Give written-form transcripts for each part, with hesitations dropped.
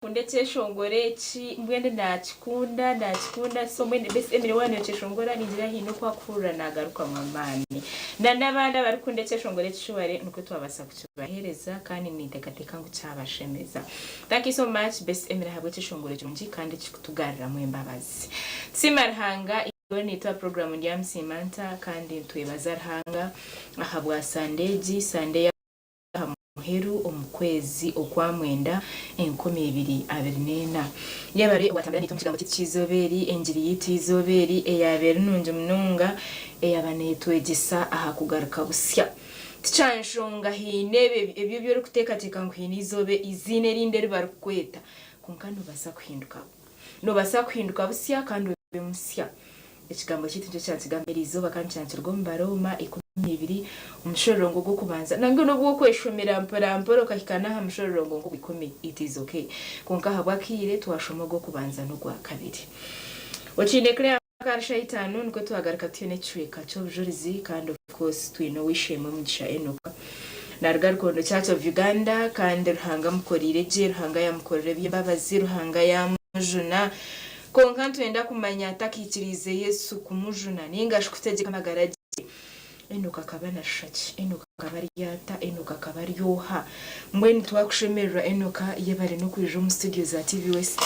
ndetse shongore chi mbwende nakikunda so mwende bese emiriwane cyeshongora ningira hino kwa kura nagaruka mwamani nabanda bari kundetse shongore cyuware nuko twabasa kubahereza kandi nitekateka ngo cyabashemeza. Thank you so much bese emira habwe cyeshongore cyunji kandi kitugarira mu imbabazi simarhanga iyo nitwa program ndi amsimanta kandi twebazarhanga ahabwa Sunday Heru omukwezi okwamwenda 2024 yabare watambira nitumushigambo cy'izoberi enjiri yitizoberi eyabere nunje mununga eyabanetwegisa aha kugaruka busya ticanshonga hinebe ebyo byo kutekateka ngo hinizobe izine rinde ribarukweta konkano basa kuhinduka busya kandi bemusya ekigambo cyituje cyatsigambira izoba kandi cyancirwa mu Baroma 12 umushororongo gwo kubanza nange no bwo kweshomera mparamporo kahikana ha mushororongo ngo bikomeye it is okay konka habwakire twashoma gwo kubanza no gwa kabiri wachinde kre akarsha itanu niko tuhagarika tuyone chweka cyo bujurizi kandi of course twino wishemo mugisha enoka narga rukondo cyacho Uganda kandi ruhanga mukorire je ruhanga yamukorere by'ababazi ruhanga ya mujuna konka twenda kumanya atakikirize Yesu kumujuna ningash kutegeka magaraje enoka kabana shaki enoka kabariyata enoka kabaryoha mweni twakushemerera enoka yebare no kwijo mu studio za TV West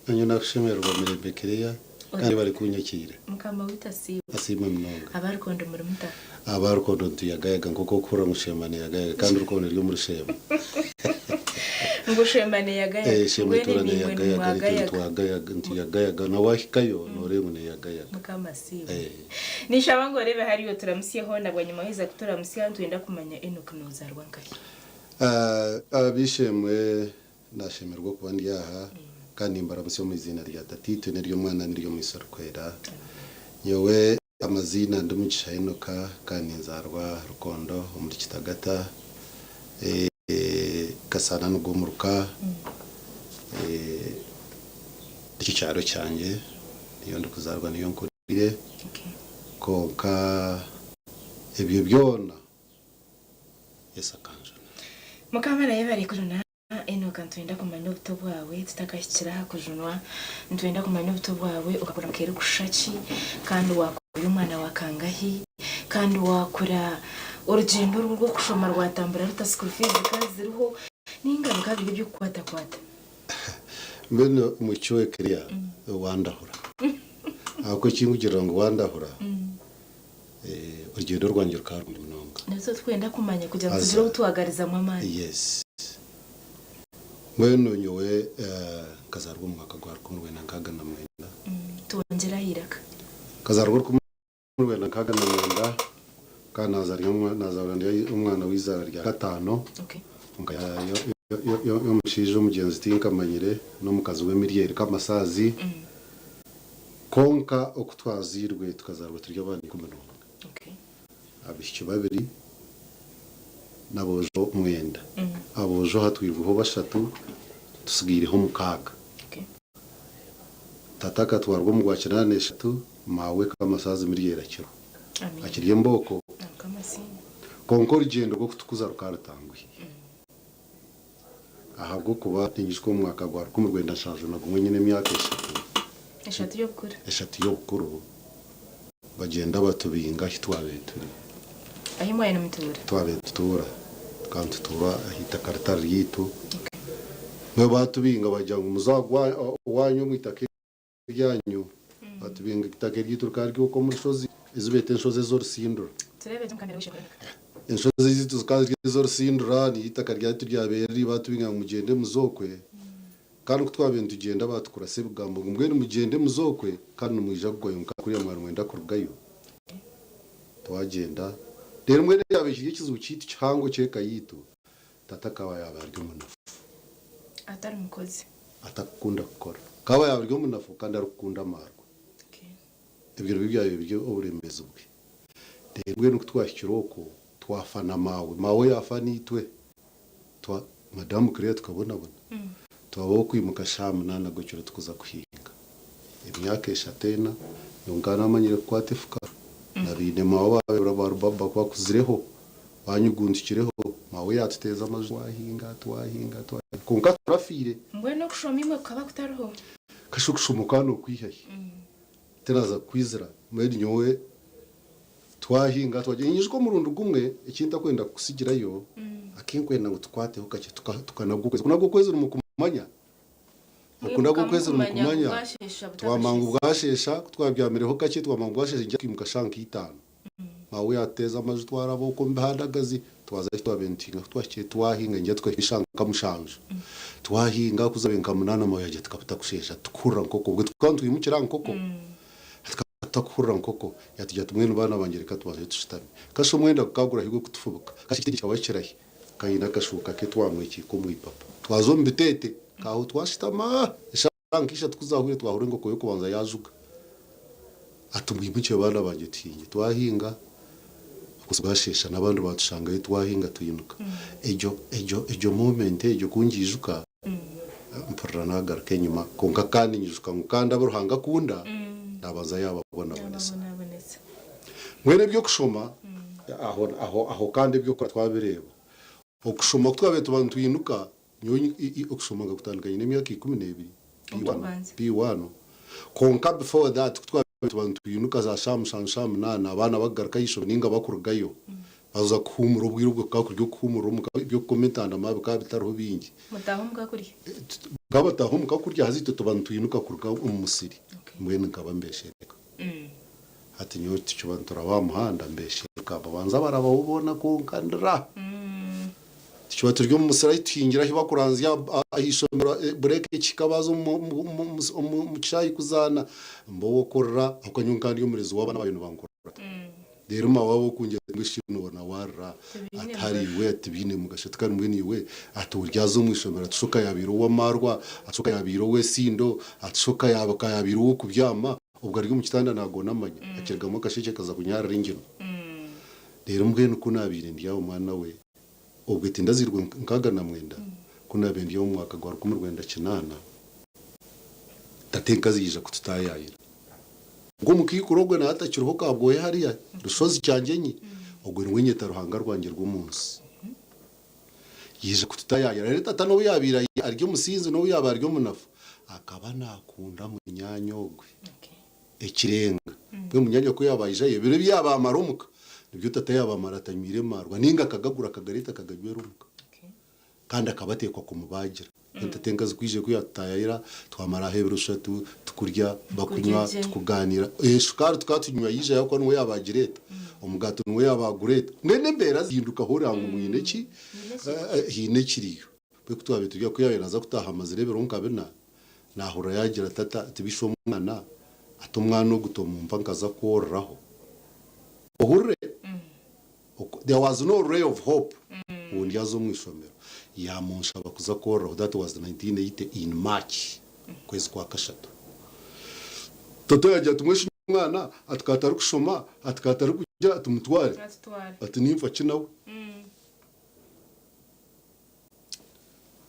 anyo nakushemererwa muri Bekereya kandi bari kunyakira mukama wita asima mnonga abarukondo muri muta abarukondo ntiyagayaga ngoko kura mushemane yagayaga kandi urukondo ryo muri shema ngushemane yagayaga shemeturane yagayaga ntiyagayaga nawahikayo noremune yagayaga mukama sibo nishaba ngo rebe hariyo turamusiyeho nabwo nyuma hiza kuturamusiya twenda kumanya enoka nozarwa nkaye abishemwe nashemerwa kuba ndi aha kandi imbaramusiyo mu izina rya Tatito n'iryo mwana n'iryo mwisarukwera yowe amazina ndumugisha enoka kandi nzarwa rukondo muri Kitagata kasana n'ugumuruka iki cyaro cyanjye niyo ndukuzarwa niyo nkurire konka ebyo byona yesakanje mukamana yebare kuruna enoka ntwenda kumanya ubuto bwawe tutakashyira kujunwa ntwenda kumanya ubuto bwawe ukakora mukere gushaki kandi wakora umwana wakangahi kandi wakora urugendo rwo kushoma rwatambura ruta school fees kaziriho n'ingaruka biri byo kwata mbene umucyo ekriya wandahura ako kingugira ngo wandahura urugendo rwanjye rukarumye munonga nazo twenda kumanya kugira ngo tugire utuhagariza mu amani yes mbene nyowe kazarwa mu mwaka gwa 2024 tongera hiraka kazarwa 2024 kana nazarya umwana w'izara rya gatano okay yo mushije umugenzi tinkamanyire no mukazi we miliyeri kamasazi konka okutwazirwe tukazarwa turya abandi kumenonga okay abishyo babiri nabojo mwenda abojo hatwivuho bashatu tusigireho mukaga okay tataka twarwo mu gwakirane eshatu mawe kamasazi miliyeri akiro akiriye mboko konkora igendo rwo kutukuza rukaratangwe ahabwo kuba tingishwe mu mwaka gwa mu Rwanda nshaje nagumwe nyine myaka eshatu yo bukuru bagenda batubinga hitwabeturi ahimwe no mitura twabetura kandi tutura ahita karatari yitu mwe batubinga bajya ngo muzagwa wanyu mwitake ryanyu batubinga itake ryitu kandi uko muri shozi izubete nshoze zo rusindura turebe tumkamera wishe inshoze zitu zikazi zo rusindura ni itaka ryatu ryaberi batubinga mugende muzokwe kandi kutwabende tugenda batukura se bugambo ngo mbwene mugende muzokwe kandi mwija kugoye kuri ya mwana mwenda kurugayo twagenda rero mwene yabishije kizuciti cyango cyeka yitu tatakawa yabaryo munafu atari mukozi atakunda gukora kaba yabaryo munafu kandi arukunda amarwa ibyo bibyaye byo uburemeze bwe rero no twashyiroko twafana mawe yafani itwe twa madame Claire tukabona twabo kwimuka shamu nana gocyo tukuza kuhinga imyaka eshatena yongana amanyire kwatefuka nabine mawe baba kwakuzireho banyugundikireho mawe yatuteza amajwi wahinga konka turafire mbwe no kushoma imwe kaba kutariho kasho kushumuka no kwihaye teraza kwizira mwedi nyowe twahinga twagenyije ko murundo gumwe ikinta kwenda kusigirayo akinkwenda ngo tukwateho kake tukanagukweza kunagukweza mu kumanya ukunda gukweza mu kumanya twamanga ubwashesha twabyamireho kake twamanga ubwashesha njya kwimuka shanka itanu mawe yateza amaje twarabo ko mbahandagazi twaza twabentinga twashye twahinga njya twakishanka mushanje twahinga kuzabenka munana mawe yaje tukaputa kushesha tukura nkoko ubwo twantuye mu kiranga nkoko takura nkoko yatujya tumwe n'abana bangereka twaje tushitame kasho mwenda kugagura higo kutufubuka kashitiki cyawakirahi kayina kashuka ke twamwiki ko mwipapa twazombe tete kaho twashitama shankisha tukuzahure twahure ngo koyo kubanza yajuka atumwimukiye abana banje tinye twahinga kusubashesha nabandi batushangaye twahinga tuyinuka ejo moment ejo kungijuka mpurana nagaruke nyuma konka kandi nyijuka ngukanda buruhanga kunda nabaza yababona bonesa mwene byo kushoma aho kandi byo kwa twabireba okushoma twabe tubantu tuyinuka nyonyi okushoma ngakutandukanye n'imyaka 12 P1 konka before that twabe tubantu tuyinuka za sham nana abana bagaruka yisho ninga bakurugayo baza kuhumura ubwiro bwo kakuryo kuhumura byo komentanda mabe kabitariho bingi mutahumka kuri kabatahumka kurya hazito tubantu tuyinuka kuruga umusiri mwene nkaba mbeshereka ati nyo ticubantura wa muhanda mbeshereka babanza barabawubona ko nkandira ticubantu ryo musira itingira hibakuranzya ahishomera break kikabazo mu cyayi kuzana mbowo korra akanyunkandi yo murezi wabana bayino bankora rero mawabo kunje ngishino na wara atari we atibine mugashatka mwene we aturyazo mwishomera tushoka yabiro wamarwa atuka yabiro we sindo atuka yabiro wo kubyama ubwo ari mu kitanda nago namanya akirgamo kasheke kaza kunyara ringino rero mbwene kunabire ndiyawo mwana we ubwo tindazirwe nkaga na mwenda kunabire ndiyawo mwaka gwa rukumu rwenda kinana tatenka zija kututayayira ngo mukikurogwe na atakiruho kabwoye hariya rushozi cyangenyi ubwo nwenye taruhanga rwange rw'umunsi yije kututayayira rero tata no yabira aryo musinzi no yaba aryo munafu akaba nakunda mu nyanyogwe ekirenga bwe munyanya ko yabayije yebere byabamaramuka nibyo tata yabamarata nyire marwa ninga kagagura kagarita kagagwerumuka kandi akabatekwa ku mubagira ntatengaze kwije ko yatayira twamara hebero shatu tukurya bakunywa tukuganira shukari tukatunywa yije yako nwe yabagireta umugato nwe yabagureta mwene mbera zinduka horanga umwineki hinekiriyo bwe kutwabe tujya ko yabiraza kutaha amazirebero nkabena nahura yagira tata tibisho umwana atumwana no gutomumva nkaza koraho ohure there was no ray of hope undi yazo mwishomero ya munshaba kuza koraho that was 1980 in March kwezi kwa kashatu toto yajya tumweshi umwana atkatara kushoma atkatara kujya atumutware ati nimfa kinawe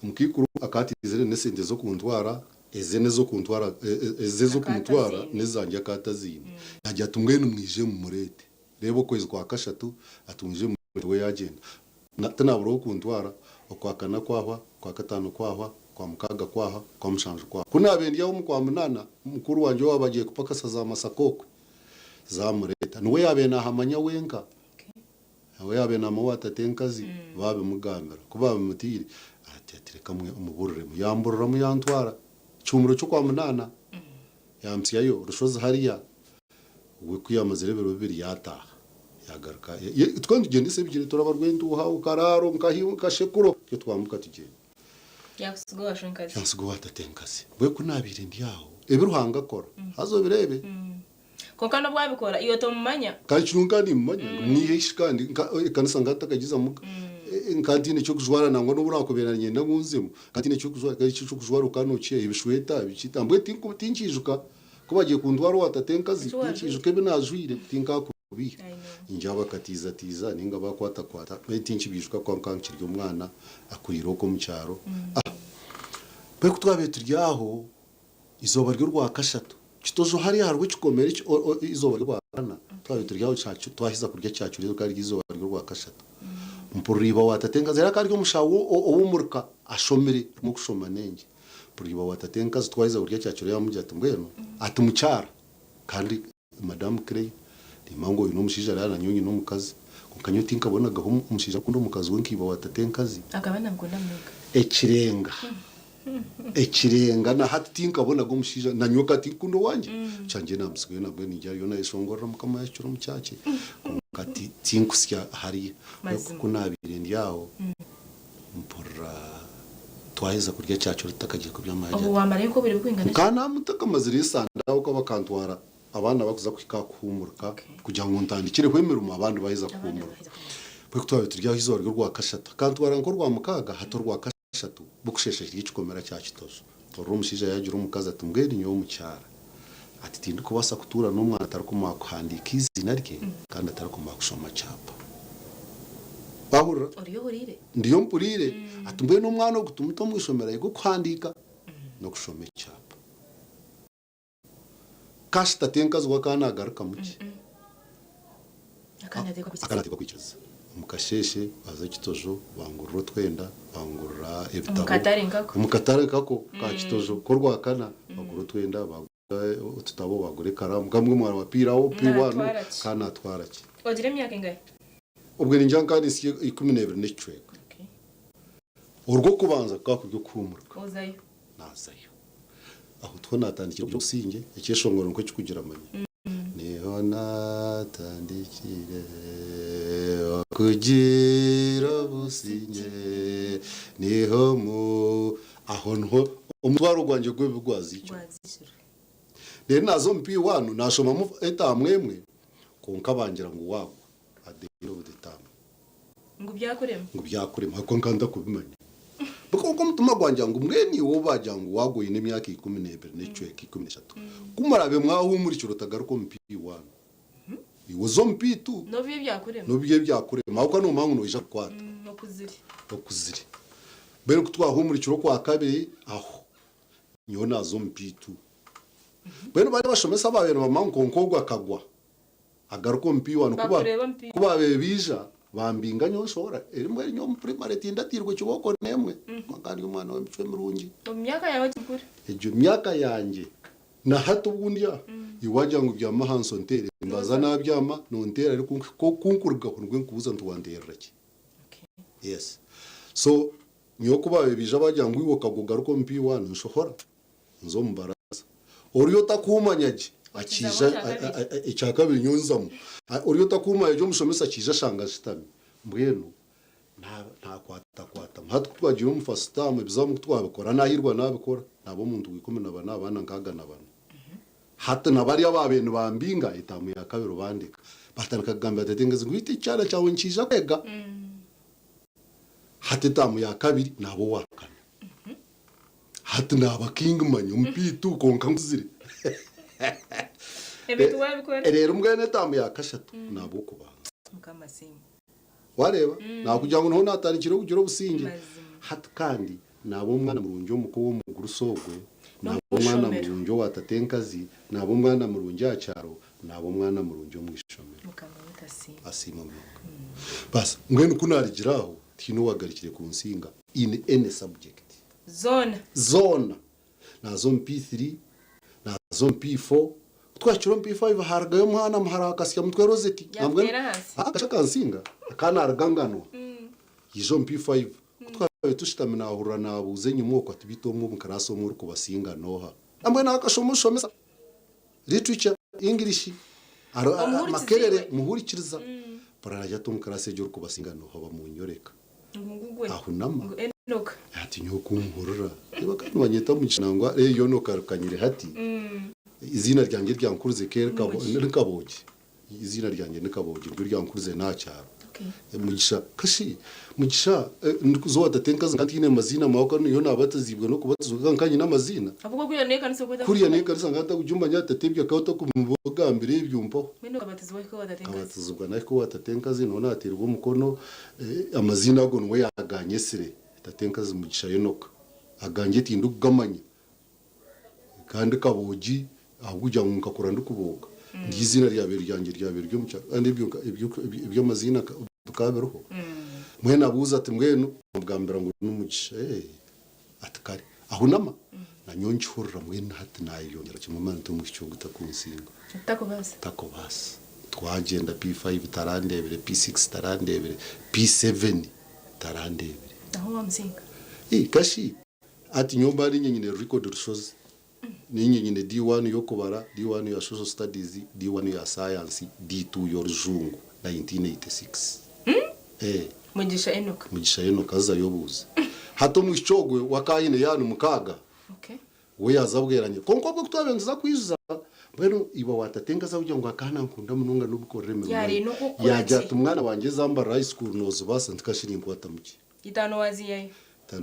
umukikuru akatizere nesende zo kuntwara ezene zo kuntwara ezezo kumutwara nezanjya katazini yajya tumwene mwije mu murete rebo kwezi kwa kashatu atumuje mu we yagenda natanaburo kuntwara okwakana kwahwa kwa katano kwahwa kwa mukaga kwahwa kwa mushanje kwahwa kunabendi yawo mu kwa munana mukuru wanje wabagiye kupakasa za masakoko za mureta niwe yabena hamanya wenka awe yabena mu watatenkazi babe mugambira kubabe mutiri atetereka mu umuburure mu yamburura mu yantwara cyumuro cyo kwa munana yamsiyayo rushoza hariya we kwiyamazirebero bibiri yataha yagaruka twandugende se bigire turabarwendo uha ukararo nkahiuka shekuro cyo twambuka tugende yakusigowa shonkazi yansigowa tatenkazi bwe kunabire ndiyaho ebiruhanga kora hazo birebe koka no bwabikora iyo to mumanya kachungani mumanya mwiheshi kandi kanisa ngatakagiza muka nkantine cyo kujwara nango no burakobera nyenda ngunzemo nkantine cyo kujwara cyo kujwara ukanokiye ibishweta bicitambwe tinkijuka kubagiye kundwara watatenkazi tinkijuka binajwire tinkakubi injaba katiza ninga bakwata tinkibijuka kwa kankiryo umwana akuriro ko mu cyaro bwe kutwabe turyaho izoba ryo rwa kashatu kitozo hari harwe kikomere izoba rwana twabe turyaho cyacu twahiza kurya cyacu rero kari izoba ryo rwa kashatu mpuriba watatenga zera kari mushawo owumurka ashomere mu kushoma nenge buri watatenka zitwaiza urya cyacyo yamujya ati mbweno ati mucyara kandi madame Clay limango uyu nomushija rana nyonyi no mukazi kukanyo tinkabona gaho umushija kundo mukazi wenkiba watatenkazi akabana ngo ndamwega ekirenga na hati tinkabona go mushija na nyoka tinkundo wanje canje namuswe nabwe nijya yona isongorra mukama yacyo mucyake kati tinkusya hari kuko nabire ndiyaho mpora twaheza kurya cyacu rutakagiye ku byamaje ubu wamare ko biri kwingana kana mutaka maziri sanda uko bakantwara abana bakuza kwikakumurka kugira ngo ntandikire kwemera abandi baheza kumurka bwe kutwaye turya hizo rwa kashata kantwara ngo rwa mukaga hato rwa kashatu bukusheshe igikomera cyacu tozo tori umushija yagira umukaza atumbwera inyo mucyara ati tindi kubasa kutura n'umwana atarukoma kuhandika izina rye kandi atarukoma kushoma cyapa bahura ndiyo mpurire atumbuye n'umwana wo gutuma utamwishomera yego kwandika no kushoma cyapa kashita tenkazwa kana agaruka muki akanateka kwikiriza umukasheshe baza kitojo bangurura twenda bangurura ebitabo umukatarenkako ka kitojo korwa kana bagurura twenda ututabo bagure karamu kamwe mwana wapiraho piwano kana atwaraki ogire myaka ingahe ubwo ni njanga ni 12 n'icwego urwo kubanza kakubyo kumurwa ozayo nazayo aho twonatandikira byo singe ikeshongoro nko kikugira amanye niho natandikire kugira businge niho mu aho nho umutwaro gwanje gwebigwazi icyo rero nazo mpi wanu nashoma mu eta mwemwe konka bangira ngo wabo adero budetamu ngo byakurema hako nkanda kubimanya bako mutuma gwanje ngo mwene wo bajya ngo wagoye n'imyaka 12 n'icweke 13 kumarabe mwaho muri cyo rutagaruko mpi wanu iwozo mpi tu no biye byakurema hako no mangu no ija kwata no kuziri bero kutwaho muri cyo kwa kabiri aho nyo nazo mpi tu bero bari bashomesa babera bamanko nkogwa kagwa agaruko mpi wanu kuba bebija bambinga nyoshora erimwe nyo primary tindatirwe kiboko nemwe kandi umwana wa mfwe murungi myaka yawe kigura ejo myaka yanje na hato bundya iwaja ngo bya mahanso ntere mbaza nabyama no ntera ariko ko kunkurga kunwe kubuza ntwandera ki yes so nyo kuba bebija bajya ngo iwo kagugaruko mpi wanu nshohora nzo mbaraza oriyo takumanyaje akija icyakabiri nyonzamo oriyo takuma ejo mushomesa akija shanga shitami mbweno nta kwata hatu twagira umufasitame bizamu twabikora nahirwa nabikora nabo muntu wikome nabana ngaga nabana hata nabari ababenu bambinga itamu ya kabiri bandika batanaka gamba datengeze ngwite cyara cyawe nkija kwega hata itamu ya kabiri nabo wakana hata nabakinga manyo mpitu konka nguzire rero umwene tamu yakashatu nabo kubanga mukamasimu wareba nakugira ngo none atarikiro kugira ubusinge hata kandi nabo mwana murunjo muko wo muguru sogwe nabo mwana murunjo watatenkazi nabo mwana murunjo yacyaro nabo mwana murunjo mwishomero mukamwita asima mwaka bas ngwene kunarigiraho tino wagarikire ku nsinga in any subject zone nazo mp3 nazo mp4 twakiro mp5 haragayo mwana muharakasya mutwe rozeti nambwe akashaka nsinga kana aragangano yizo mp5 twabe tushitamina ahura nabuze nyumoko atibito mu mukaraso muri kubasinga noha nambwe nakashomushomesa literature english makerere muhurikiriza parajya tumkarase jyo kubasinga noha bamunyoreka aho nama enoka ati nyoko muhurura niba kandi banyeta mu kinangwa yo no karukanyire hati izina ryanjye ryankuruze kabogi izina ryanjye nikabogi ryo ryankuruze nacyaro mugisha kashi mugisha ndikuzo watatenkaza kandi ine mazina mawoko yo nabatazibwe no kubatuzwa kandi n'amazina avuga ko yane kanise ko kuriya ne kanise ngata ujumba nyatatebye kato kumuvuga mbere y'ibyumpo meno kabatizwa ko watatenkaza kabatizwa nako watatenkaza none aterwa umukono amazina ago nwe yaganye sire tatenkaza mugisha yenoka aganje tindu gamanye kandi kabogi ahubwo ngo ngakora ndikuboga ngizina ryabere ryanjye ryabere ryo mucya andi ibyo mazina tukaberoho mwene abuza ati mwenu bwa mbere ngo n'umugisha atakari aho nama na nyonji horra mwene hati nayiyongera kimwe mwana to mu kicyugo takunsinga takobasa twagenda P5 tarandebere P6 tarandebere P7 tarandebere aho wamzinga kashi ati nyomba ari nyine record rushoze ni nyine D1 yo kubara D1 ya social studies D1 ya science D2 yo rujungu 1986 mugisha enoka aza yobuza hato mu icogwe wakayine yanu mukaga we yazabweranye konko bwo kutwabenza kwiza beno iba watatenga za ujya ngo akana nkunda mununga n'ubukorere mu yajya tumwana wanje zamba high school nozo basa ntikashiri ingwata muki itano waziye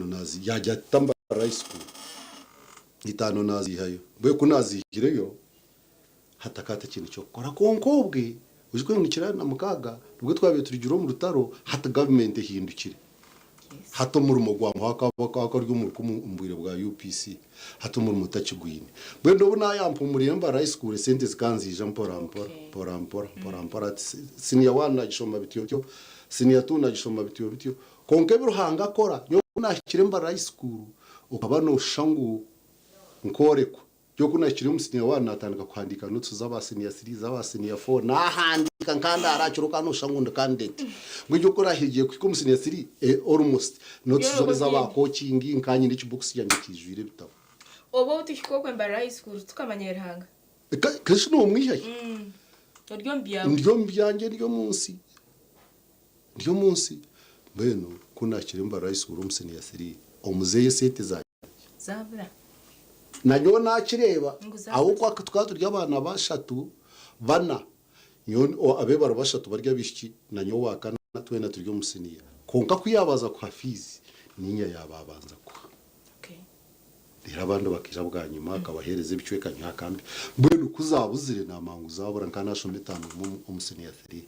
nazi yajya tamba high school itano nazi hayo bwe kunazihireyo hatakata kintu cyo kora konkobwe ujwe nkikira na mukaga ubwo twabiye turigiro mu rutaro hata government hindukire hato muri umugwa mwaka ry'umurku umbwire bwa UPC hato muri mutakigwine bwe ndobona yampumuriye mba high school sente zikanzije mpora senior 1 nagishoma bityo senior 2 nagishoma bityo konke biruhanga akora yo kunashikire mba high school ukaba no shangu nkoreko yo kunashikire mu senior 1 natandika kwandika notes z'abasenior 3 z'abasenior 4 nahandika nkanda aracuruka no shangu ndakandete ngwijyo kora higiye ku senior 3 almost notes zo z'aba coaching nkanye n'iki box yanjye kijwire bitabo obo utikoko mba high school tukamanyera hanga kashi no mwihaye ndyo mbyange ndyo munsi beno kunashikire mba high school mu senior 3 omuzeye sete zabura nanyo nakireba aho kwa twaturya abana bashatu bana nyo abebara bashatu barya bishiki nanyo wakana twena turyo musiniya konka kuyabaza kwa fizi ninya yababanza kwa rero abandi bakija bwanyuma akabahereza ibicweka nyakambi mbwenu kuzabuzire namangu zabura nkana shometano umusiniya 3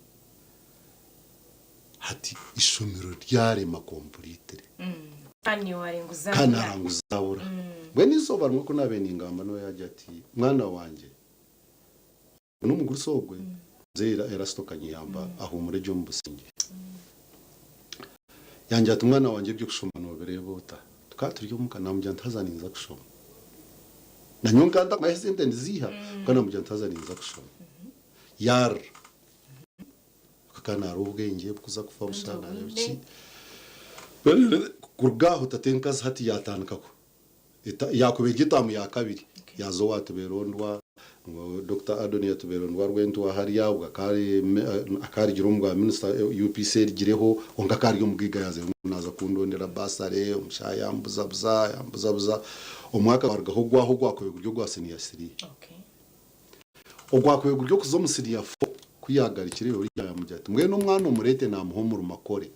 hati ishomero ryarema complete kana nguzabura bweni izoba nuko nabeni ingamba no yajya ati mwana wanje n'umuguru sogwe zera erastokanye yamba aho muri ryo mbusinge yanje ati mwana wanje byo kushoma no berebota tukaturyo mukanamujya ntazaninza kushoma na nyonganda mahesente ndiziha kana mujya ntazaninza kushoma yar kakana rubwenge kuza kufa bushana biki kurgaho tatenkaza hati yatankako yakubera igitamu ya kabiri yazo watuberondwa ngo Dr. Adoni yatuberondwa rwento hari yabwa akari giromwa minister UPC gireho onga kari umubwiga yaze naza kundondera basare umushaya yambuza umwaka wargaho gwaho gwakoye buryo gwa senior 3 ogwakoye buryo kuzo musiriya 4 kuyagarikire uri yamujyata mwe no mwana umurete namuhomura makore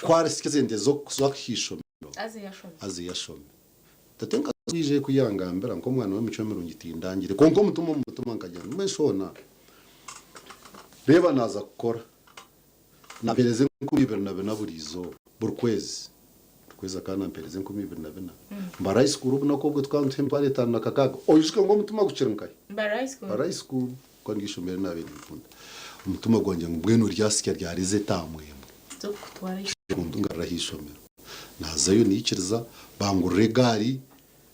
kware sikizende zo hisho azi yashome tatenga zije kuyangambira nko mwana wa mico 70 ndangire konko mutuma nkajyana mweshona reba naza gukora napereze kuri 2024 burkwezi akana mpereze nko 2024 mba high school ubu nakobwe twantu mpare tanu nakakaga oyushika ngo mutuma gucirinkaye mba high school ko ngishomere nabiri nkunda umutuma gwanjye ngubweno ryasike ryarize tamwemwe zo kutwara ndungara hishomero nazayo nikiriza bangurure gari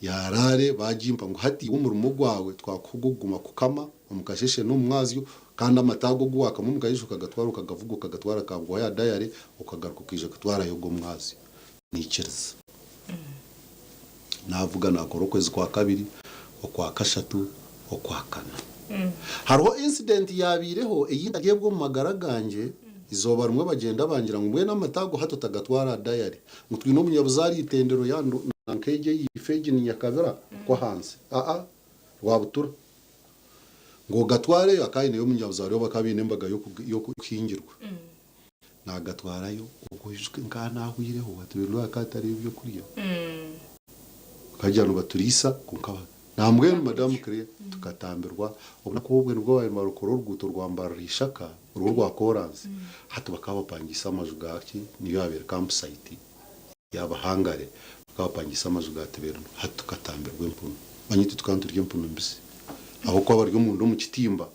yarare bagimpa ngo hati umurumo gwawe twakuguguma kukama umukasheshe no mwazyo kandi amatago gwaka mu mukayishuka gatwara ukagavuga gatwara kangwa ya diary ukagaruka kije gatwara yogo mwazi nikiriza navuga nakora kwezi kwa kabiri okwa kashatu okwa kana hariho incident yabireho eyinda gebwo mu magara ganje izoba rumwe bagenda bangira ngo mwe n'amatago hato tagatwara diary ngo twino munyabuzari itendero yandu nankeje yifeje ni nyakabera kwa hanze rwabutura ngo gatware akayine yo munyabuzari yo bakabine mbaga yo kukingirwa nagatwarayo ubwo yishwe ngana ahuireho batubirwa akatari byo kurya kajyano baturisa kunkaba namwe madame Claire tukatambirwa ubona ko ubwe nibwo baye marukoro rwuto rwambarishaka urugo rwa Coranze hatu bakabapangisa amajugaki niyo yabera campsite yabahangare bakabapangisa amajugati bero hatu katambirwa impuno banyiti tukanturye impuno mbisi aho kwa baryo mundu mu kitimba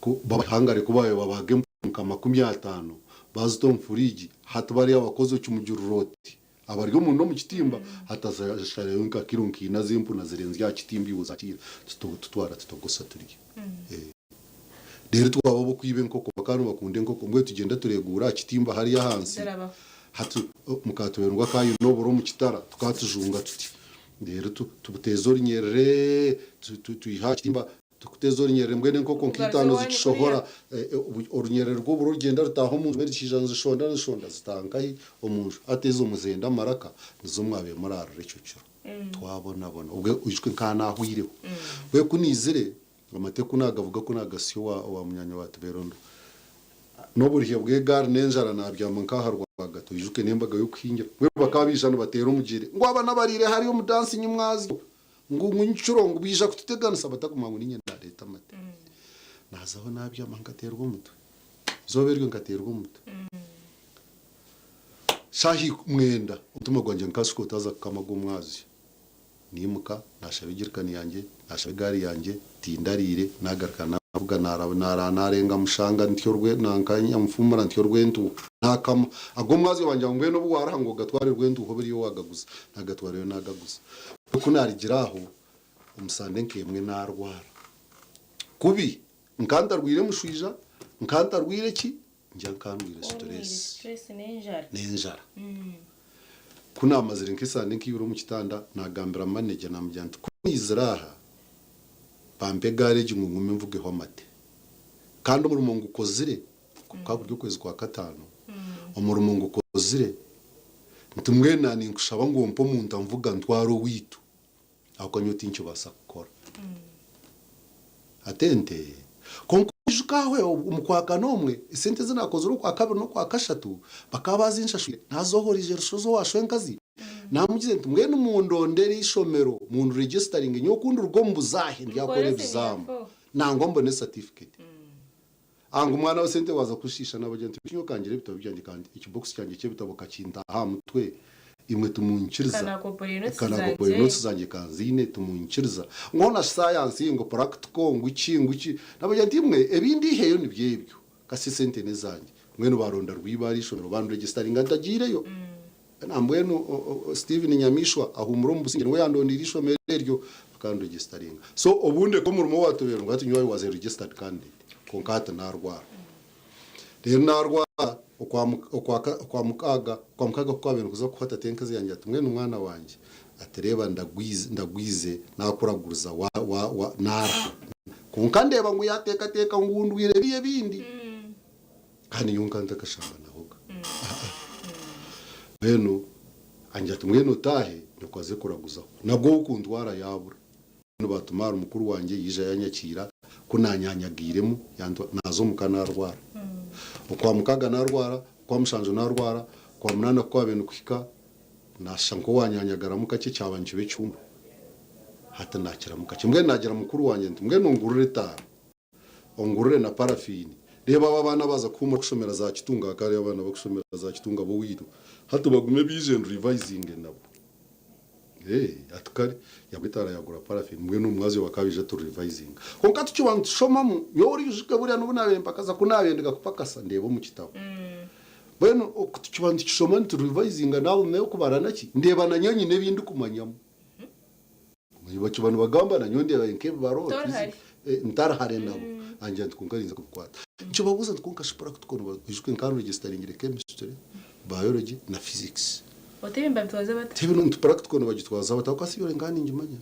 ko babahangare kubaye babage kama 50 bazito mfurigi hatubari abakozi cyumugira uroti abaryo mu no mu kitimba hatazashare yonka kirunki nazimpu nazirenze ya kitimba ibuzakira tutwara tutogosa turiye rero twabo bo kwibe nkoko bakano bakunde nkoko mwe tugenda turegura kitimba hari ya hansi hatu mukatoberwa kayo noboro mu kitara tukatujunga tuti rero tubutezori nyere tuyiha kitimba tukutezori nyere mbwene nkoko nkitano zikishohora orunyere rwo burugenda rutaho mu mbere kijanze shonda zitangahi omuntu ateze umuzenda maraka nizo mwabe muraro recyo twabona ubwo ujwe nkana ahuireho we kunizire amateko nagavuga ko nagasiyo wa munyanya wa tuberondo noburiye bwe gar nenjara nabyama nkaharwa gato ijuke nembaga yo kwingira we bakabijana batera umugire ngo abana barire hari yo mudansi nyumwazi ngo nyincuro ngo bija kututegana sabata kumangu ninye na leta mate nazaho nabyama nkaterwa umutwe zoberwe nkaterwa umutwe shahi mwenda utuma gwanje nkasuko taza kamago mwazi nimuka nashabigirkani yanjye nashabigari yanjye tindarire nagarkana avuga narenga mushanga ntyorwe nankanya mfumura ntyorwe ntu nakama ago mwazi wanje ngwe no bwara ngo gatware rwentu ho biriyo wagaguza nagatware nagaguza kuko narigiraho umusande nkemwe narwara kubi nkanda rwire mushwija nkanda rwire ki njya nkandwire stress nenjara kuna amazire nkisande nkibiro mu kitanda nagambira manege namujyanta kuniziraha pampe gare jumwe mvuge ho mate kandi umurumo ngukozire kaburyo kwezi kwa katano umurumo ngukozire ntumwe nani nkushaba ngo mpo muntu mvuga ntwaro witu akonyuti ncyo basakora atente konkujukawe umukwaka nomwe isente zinakoze ro kwa kabiri no kwa kashatu bakabazi nshashwe ntazohorije rushozo washwenkazi namugize ntumwe n'umundonderi ishomero muntu registering nyokundi urwo mbuzahe ndiyakore bizamu nango mbone certificate angu mwana wa sente waza kushisha n'abagenti kinyo kangire bitabo byanjye kandi iki box cyanjye cye bitabo kacinda ha mutwe imwe tumunkiriza kana ko notes zanjye kanzine tumunkiriza ngona science ngo practical ngo iki n'abagenti imwe ebindi heyo nibyebyo kasi sente nezanjye mwene baronda rwibarisho bandu registering atagireyo nambweno Steven Nyamishwa ahumuro mbusinge we yandondirisho mereryo kandi registering so obunde ko murumo watubera ngo atinywa was registered candidate konkata narwara rero narwara kwa mukaga kwabera kuza gufata tenkazi yanjye atumwe n'umwana wanje atereba ndagwize nakuraguruza wa nara konkandeba ngo yateka ngundwire biye bindi kandi yunkanda kashamba nahoga beno anja tumwe notahe nyokoze kuraguza nabwo ukundwara yabura no batumara umukuru wanje yija yanyakira kunanyanyagiremo yanto nazo mukanarwara ukwa mukaga narwara kwa mushanjo narwara kwa munana kwa benu kwika nashanko wanyanyagara mukace cyabanje becumba hata nakira mukace mbwe nagira mukuru wanje mbwe nungurure ta ongurure na parafini reba abana baza kuma kushomera za kitunga kare abana bakushomera za kitunga bo wiru hatu bagume bijen revising nabo atukari yabitara yagura parafini mbwe n'umwazi wakabije tu revising konka tukibantu shomamu yori yujike buriya n'ubuna bempakaza kunabendega kupakasa ndebo mu kitabo beno tukibantu kishomani tu revising nawo meyo kubarana ki ndeba na nyonyi nebindi kumanyamo bakibanu bagamba na nyonde yabenke baro ntarahare nabo anje tukunkarinza kukwata cyo babuza tukunka shipora kutukono bishwe nkano registering chemistry biology na physics otebimba bitwaza bate tebino practical bagitwaza batakasibire ngani njimanya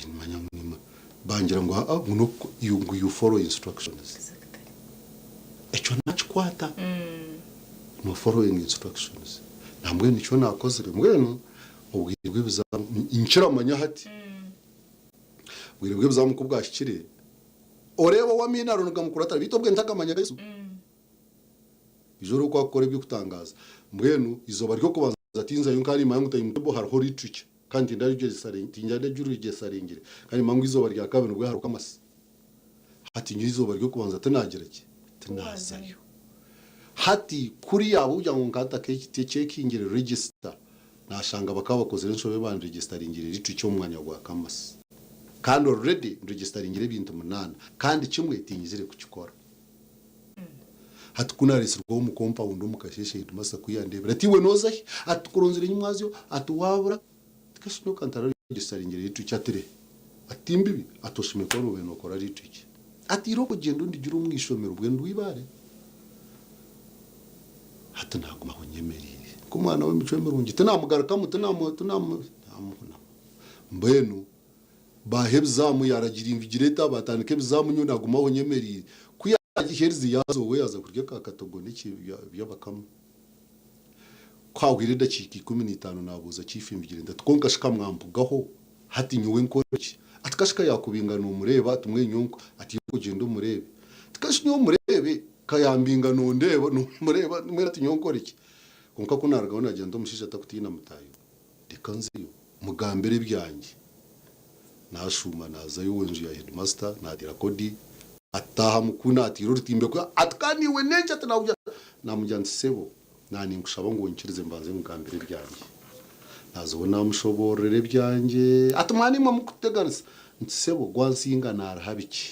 imanya mwima bangira ngo uno you follow instructions echo nachikwata no following instructions nambwe nicho nakoze mbweno ubwirwe bizamu inchira manya hati ubwirwe bizamu kubwashikire oreba wa mina runuga mukurata bitobwe ntakamanya Yesu ijoro kwa kore byo kutangaza mbwenu izoba ryo kubanza atinza yunkari mangu tayimbo har horitriche kandi ndarije saringi njade jurije saringire kandi mangu izoba rya kabiri rwo haruka amasi hati nyizoba ryo kubanza tanagereke tanazayo hati kuri yabo ujya ngo nkata ke checking register nashanga bakabakoze nshobe ban registering ritu cyo mwanya gwa kamasi kandi already registering ibintu munana kandi kimwe tinyizire kukikora hatukuna resirwa mu compound mu kasheshe itumasa kuyandebera atiwe nozahi atukuronzire nyumwazyo atuwabura tikashino kantara gisaringire yitu cyatere atimbibi atoshime ko rube no kora ritiki ati roko gendo ndigira umwishomero bwendo wibare hata naguma kunyemerire ko mwana we micwemero ngite namugaruka mutunamu mbenu bahebzamu yaragira imvigireta batanike bizamu nyo naguma kunyemerire kuyagiherzi yazo we yaza kurya kakatogo n'iki byabakamo kwagwire dakika 15 nabuza cyifimvigirenda tkonka shika mwambugaho hati nyuwe nkoriki atkashika yakubingana umureba tumwe nyunko ati kugenda umurebe tukashinyo umurebe kayambinga nondeba numureba mwe ati nyonkoriki konka kunaragaho nagenda umushisha atakutina mutayo dikanziyo mugambere byanjye nashuma naza yuwenju ya headmaster nadira kodi ataha mukuna ati rutimbe ko atkaniwe nenje atanawuja namujyansebo nani ngushaba ngo nkirize mbanze mugambere byanjye nazobona mushoborere byanjye atumani mu mukuteganisa nsebo gwansinga narahabiki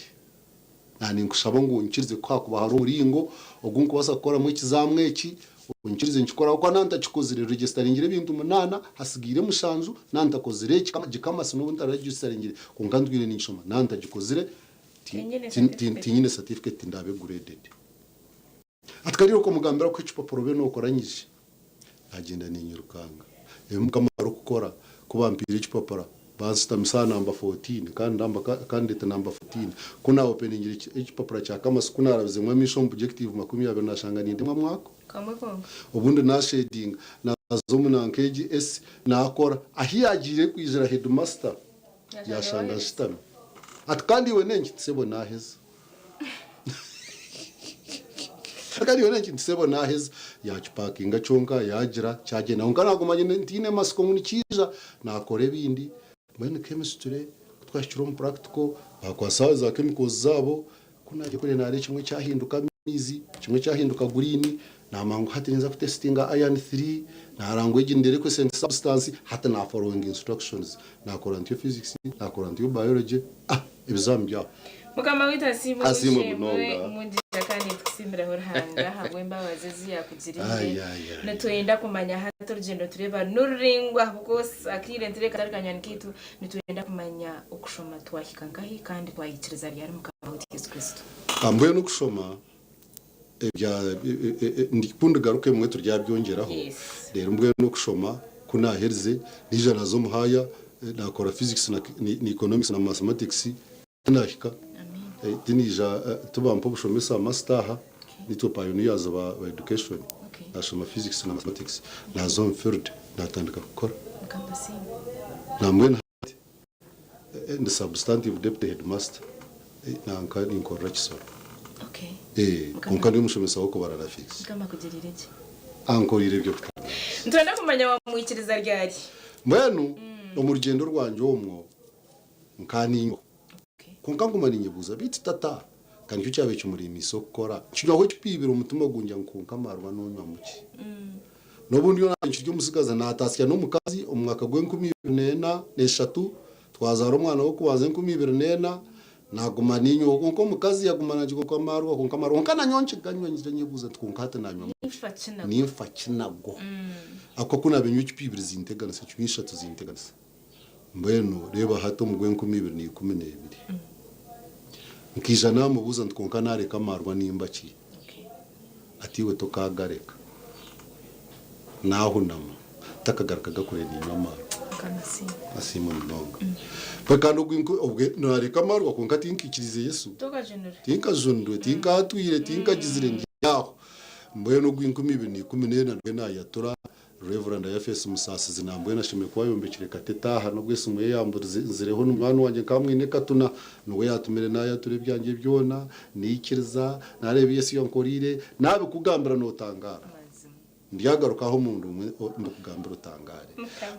nani ngushaba ngo nkirize kwa kuba hari uringo ogunko basakora mu kizamwe iki unkirize nkikora ko nanta kikozire registering ibintu munana hasigire mushanju nanta kozire kikama sino nta registering kungandwire n'inshoma nanta gikozire tinyine certificate ndabe graded atkariro ko mugambira ko icipapuro be no koranyije agenda ninyirukanga mukamaro gukora kubampira icipapuro basita misana number 14 kandi number 14 kuna opening icipapuro cya kamasi kuna arabize mwa mission objective 20 nashanga ninde mwa mwako kamwe ubundi na shading na zomuna KGS nakora ahiyagire kwijira headmaster yashanga shitame atkandi we nenki tsebo naheza akandi we nenki tsebo naheza yachipakinga chonka yagira cyagena ungana gumanye ntine masiko munikija nakore bindi mwene chemistry twashiro mu practical bakwasaza chemicals zabo kuna gikore nari kimwe cyahinduka mizi kimwe cyahinduka green namangu hatinza kutestinga iron 3 narango igindere ko sense substance hata na following instructions na current physics na current biology ibizam bya mukama wita asimu munonga mundira kandi tusimbira horhanga habwe mbabaze ziya kugirinde natoyenda kumanya hato rugendo tureba nuringwa kuko akire ndire katarikanya nkitu nitoyenda kumanya ukushoma twahikangahi kandi twahitiriza ryari mukama wita Yesu Kristo ambuye no kushoma ndikunda garuke mwe turya byongeraho rero mbwe no kushoma kuna herze nijana zo muhaya nakora physics na economics na mathematics nashika tinija tubampo bushomesa master nito pioneers ba education nashoma physics na mathematics na zone field natandika gukora namwe the substantive deputy headmaster nanka inkora kisoro kunkandi mushomesa wako bararafix kama kugirire iki ankorire byo ntenda kumanya wa mwikiriza ryari mwenu umurugendo rwanje omwo nkaninyo kunkanguma ninyibuza biti tata kandi cyo cyabe cyumurimi sokora cyo cypibira umutima gunjya nkunkamarwa nonywa muki nobundi yo nanchi ryo musigaza natasya no mukazi umwaka gwe 2023 twazara umwana wo kubaza 2024 naguma ninyo konko mukazi yagumana jiko kwamarwa konkamarwa kana nyonche ganywa nyije nyibuza tkunkata nanywa nimfa kinago ako kuna benyu cypibira zinteganisa cyumisha tuzinteganisa mbeno reba hato mugwe 2012 nkijana mubuza ntkonkanare kamarwa nimba ki atiwe tokagareka naho nama takagaraka gakure ni mama asimu ndonga pakano gwinko obwe nare kamarwa konkati inkikirize Yesu tinka jondwe tinka atwire tinka gizire nyaho mbeno gwinko 2014 na yatora Reverend FS Musasi zinambwe nashime kwa yombekire kateta hano gwese umuye yamburize nzireho n'umwana wanje kamwe ne katuna nuwe yatumire nayo ture byanjye byona nikiriza narebe Yesu yankorire nabe kugambira no tangara ndiyagaruka aho mundu ndukugambira utangare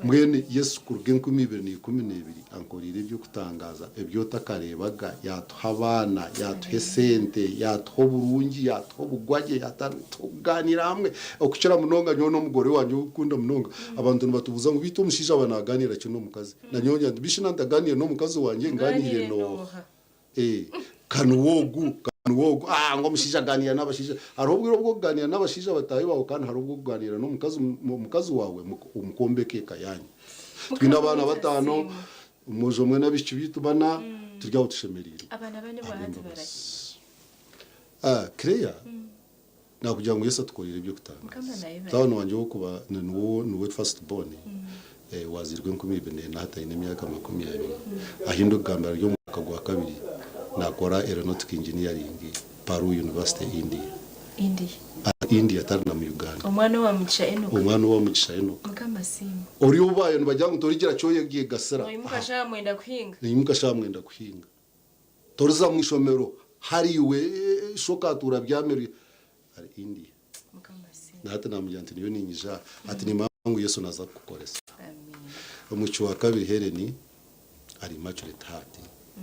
mwene Yesu kuruge 2012 ankorire byo kutangaza ebyo takarebaga yatuhabana yatuhesente yatuhoburungi yatuhobugwaje yatuganira hamwe okucira munonga nyo no mugore wanje ukunda munonga abantu batubuza ngo bito mushija banaganira kino mukazi na nyonya bishina ndaganira no mukazi wanje nganire no kanu wogu wogo ngo mushisha ganira n'abashisha hari ubwo bwo kuganira n'abashisha bataye bawo kandi hari ubwo kuganira no mukazi wawe umukombeke kayanye twina abana batano umujo mwe nabishi bitubana turya utushemerira abana bane bahanze baraki Kreya nakugira ngo Yesu atworire ibyo kutanga zabana wanje wo kuba nuwe first born wazirwe nkumi bene nahataye n'imyaka 20 ahinduka gambara ryo mu kagwa kabiri nakora aeronautic engineering Paru University India tarna mu Uganda umwana wa mugisha enoka mukamasimu uri ubaye nubajya ngutorigira cyoye giye gasara uyimuka shamwenda kuhinga nimuka shamwenda kuhinga toriza mu ishomero hariwe shokatura byameri ari India mukamasimu nahata namujyante niyo ninyija ati ni mangu Yesu naza kukoresa amen umucyo wa kabiri hereni ari immaculate heart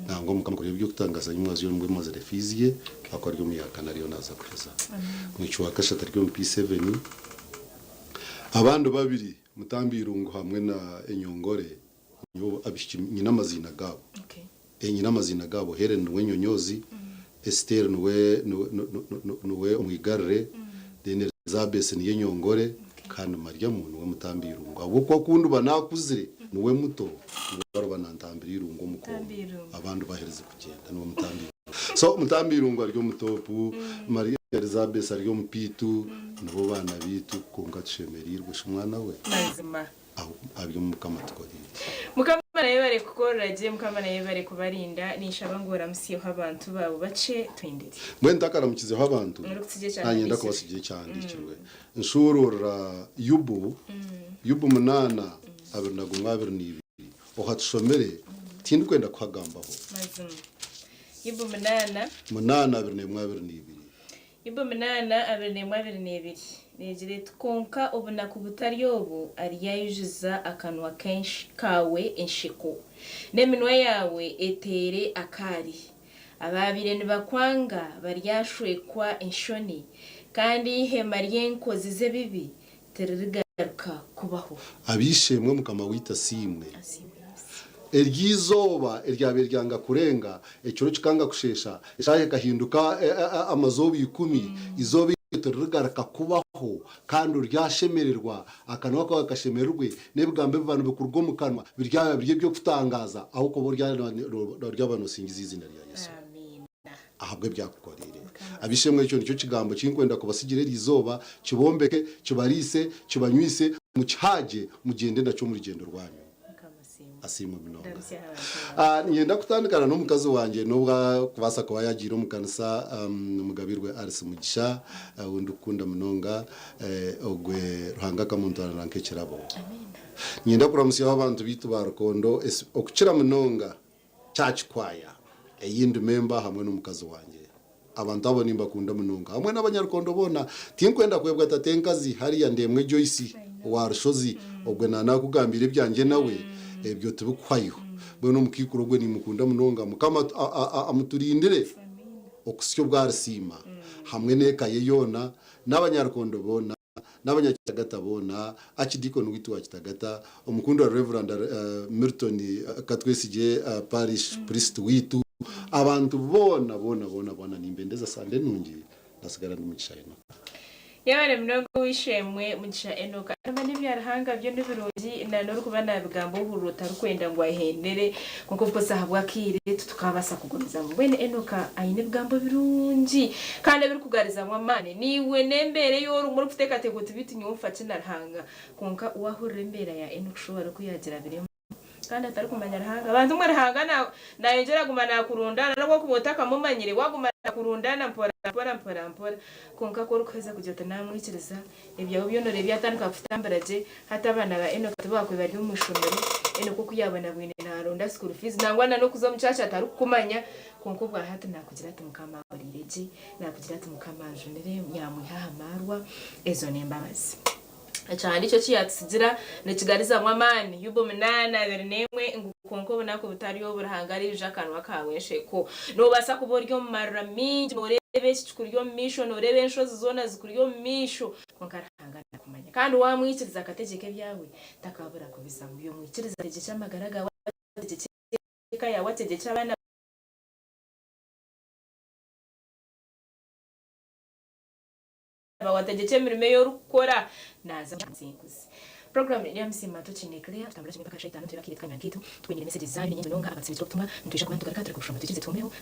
nango mukamukore byo kutangaza imwazi yo mbwe maze refiziye akora ryo muyaka nariyo naza kweza umucyo wa kashata ryo mu P7 abandu babiri mutambirungu hamwe na enyongore nyo abishiki nyina mazina gabo nyina mazina gabo hereni wenyonyozi Esther nuwe umwigarre dene zabese niye nyongore kandi Maria muntu we mutambirungu abo kwa kundu banakuzire nuwe muto baro banantambirungu muko abandu bahereze kugenda nuwe mutambirungu so mutambirungu aryo mutopu Maria Elizabeth aryo mupitu nubo bana bitu kunga tshemerirwe shumwana we mazima abyo mukamatwari mukamana yebare kukora je mukamana yebare kubarinda nishabangora musiyo abantu babo bace twindire mwe ndakaramukizeho abantu nanye ndakabasigiye cyane ndikirwe nshurura yubu munana abirnagumwabir nibi ohatshomere tindi kwenda kwagambaho mazima yubu munana abirnemwabir nibi yubu munana abirnemwabir nibi negire tkonka obuna kubutari yobu ariyayujiza akanwa kenshi kawe enshiko neminwe yawe etere akari ababire nibakwanga baryashwekwa enshoni kandi ihema ryenkozi ze bibi teririgaruka kubaho abishemwe mukama wita simwe eryizoba eryabe ryanga kurenga ekiro kikanga kushesha eshaje kahinduka amazobi 10 izobi teririgaruka kubaho kandi uryashemererwa akanwa ko akashemererwe nebigambe bivana bikurwo mu kanwa birya byo kutangaza aho ko ry'abantu singiza izina rya Yesu ahabwe byakukorere abishemwe cyo nicyo kigambo kinkwenda kubasigire rizoba kibombeke kibarise kibanywise mu cyaje mugende ndaco muri gendo rwanyu asimu binonga nyenda kutandikana no mukazi wanje nubwa kubasa kwa yagira mu kanisa mugabirwe Aris Mugisha undi ukunda munonga ogwe ruhanga kamuntu aranke kirabo amen nyenda kuramusiya abantu bitu barukondo okukira munonga church choir eyindi member hamwe n'umukazi wanje abantu abo nimba kunda munonga hamwe n'abanyarukondo bona tinkwenda kwebwa tatenkazi hari ya ndemwe Joyce warushozi ogwe nanakugambira ibyanjye nawe ebyo tubukwayo bwe no mukikuro gwe ni mukunda munonga mukama amuturindire okusyo bwarisima hamwe nekaye yona n'abanyarukondo bona n'abanyakitagata bona akidikoni witu wa kitagata umukundo wa Reverend Milton Katwesije parish priest witu abantu bona nimbendeza sande nungi nasigara ndumucyayino yabare mnogo wishemwe mugisha enoka abandi byarahanga byo n'ibirungi nanoro kubana bigambo uhuruta rukwenda ngo ahendere kuko bwo sahabwa kire tukabasa kugumiza mu bene enoka ayine bigambo birungi kandi biri kugariza mu amane niwe nembere yoro muri kuteka teko tibiti nyumfate narahanga konka uwahurira imbere ya enoka shobora kuyagira biremo kandi atari kumanya rahanga abantu mwe rahanga nayongera gumana kurundana nako kubotaka mumanyire wagumana kurundana mpora konka ko rukweza kujyota namwikiriza ibyo byonore byatandika kufitambaraje hata abana ba enoka tubakwe bari mu mushomero enoko kuyabana bwine naronda school fees nangwana no kuzo mucaca atari kumanya konko bwa hata nakugira ati mukama barireje nakugira ati mukama jonere nyamwihaha marwa ezo nembabazi cyane icyo cyatsigira nekigariza mwamani yubo munana bernemwe ngukonko bonako butariyo burahangari jakanwa kawe sheko no basa kuboryo marami morebe chikuryo misho no rebe nshozi zona zikuryo misho konkarahangana kumanya kandi wamwikiriza akategeke byawe takabura kubisa mu yo mwikiriza tegeke cyamagaraga wategeke yawe tegeke abana wategetse mirime yo rukora naza mzinguzi program ya msima tuchinekelea tutambula chimepaka shaitani tubakile twanya kitu twenyele message zanyu nyinyi nonga abatsibitwa kutuma ntuisha kubantu garakatira kushoma tukize tumeho